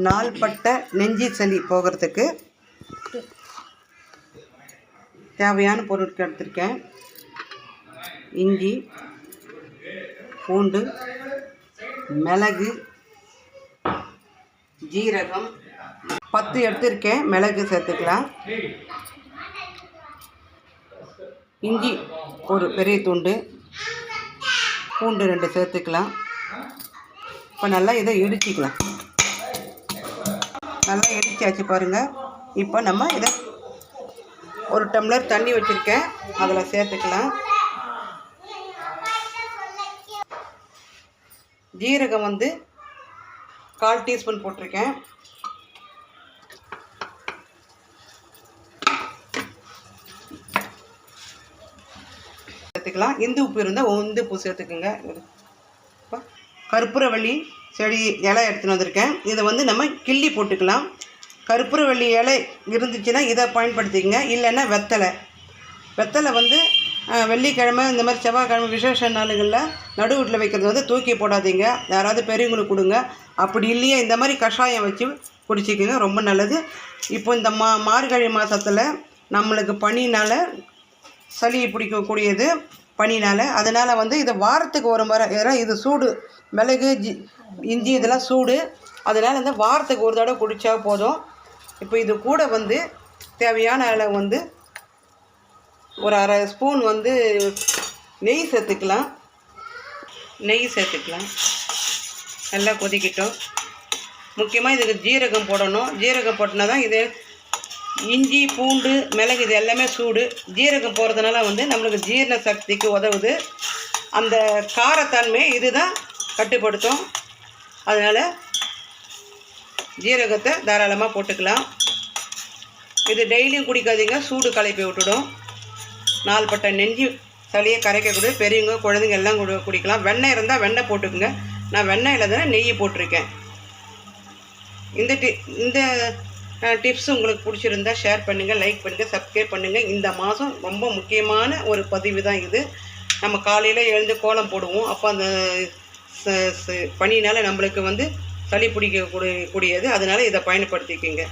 நாள்பட்ட நெஞ்சு சளி போகிறதுக்கு தேவையான பொருட்கள் எடுத்திருக்கேன். இஞ்சி, பூண்டு, மிளகு, ஜீரகம் 10 எடுத்திருக்கேன். மிளகு சேர்த்துக்கலாம். இஞ்சி ஒரு பெரிய துண்டு, பூண்டு 2 சேர்த்துக்கலாம். இப்போ நல்லா இதை இடிச்சிக்கலாம். நல்லா இடிச்சாச்சு பாருங்கள். இப்போ நம்ம இதை ஒரு டம்ளர் தண்ணி வச்சுருக்கேன், அதில் சேர்த்துக்கலாம். ஜீரகம் 1/4 டீஸ்பூன் போட்டிருக்கேன். சேர்த்துக்கலாம். இந்து உப்பு இருந்தால் இந்து உப்பு சேர்த்துக்குங்க. கற்பூரவள்ளி செடி இலை எடுத்துன்னு வந்திருக்கேன். இதை நம்ம கிள்ளி போட்டுக்கலாம். கற்பூரவள்ளி இலை இருந்துச்சுன்னா இதை பயன்படுத்திக்கங்க. இல்லைன்னா வெத்தலை வெள்ளிக்கிழமை இந்த மாதிரி செவ்வாய்க்கிழமை விசேஷ நாளுகளில் நடுவீட்டில் வைக்கிறது தூக்கி போடாதீங்க. யாராவது பெரியவங்களுக்கு கொடுங்க. அப்படி இல்லையே இந்த மாதிரி கஷாயம் வச்சு குடிச்சிக்கோங்க, ரொம்ப நல்லது. இப்போ இந்த மார்கழி மாதத்தில் நம்மளுக்கு பனினால் சளி பிடிக்கக்கூடியது பனினால். அதனால் இதை வாரத்துக்கு ஒரு முறை, ஏன்னா இது சூடு, மிளகு இஞ்சி இதெல்லாம் சூடு. அதனால் வாரத்துக்கு ஒரு தடவை குடித்தா போதும். இப்போ இது கூட தேவையான அளவு ஒரு அரை ஸ்பூன் நெய் சேர்த்துக்கலாம். நல்லா கொதிக்கட்டும். முக்கியமாக இதுக்கு ஜீரகம் போடணும். ஜீரகம் போட்டினா தான் இது இஞ்சி, பூண்டு, மிளகு இது எல்லாமே சூடு. ஜீரகம் போடுறதுனால நம்மளுக்கு ஜீரண சக்திக்கு உதவுது. அந்த காரத்தன்மையை இது தான் கட்டுப்படுத்தும். அதனால் ஜீரகத்தை தாராளமாக போட்டுக்கலாம். இது டெய்லியும் குடிக்காதீங்க, சூடு கலைப்பி விட்டுடும். நாள்பட்ட நெஞ்சு சளியை கரைக்கக்கூடிய பெரியவங்க குழந்தைங்க எல்லாம் குடிக்கலாம். வெண்ணெய் இருந்தால் வெண்ணெய் போட்டுக்குங்க. நான் வெண்ணெயில் தானே நெய் போட்டிருக்கேன். இந்த டிப்ஸ் உங்களுக்கு பிடிச்சிருந்தா ஷேர் பண்ணுங்கள், லைக் பண்ணுங்கள், சப்ஸ்கிரைப் பண்ணுங்கள். இந்த மாதம் ரொம்ப முக்கியமான ஒரு பதிவு தான் இது. நம்ம காலையில் எழுந்து கோலம் போடுவோம். அப்போ அந்த பனினால் நம்மளுக்கு சளி பிடிக்கக்கூடியது. அதனால் இதை பயன்படுத்திக்கோங்க.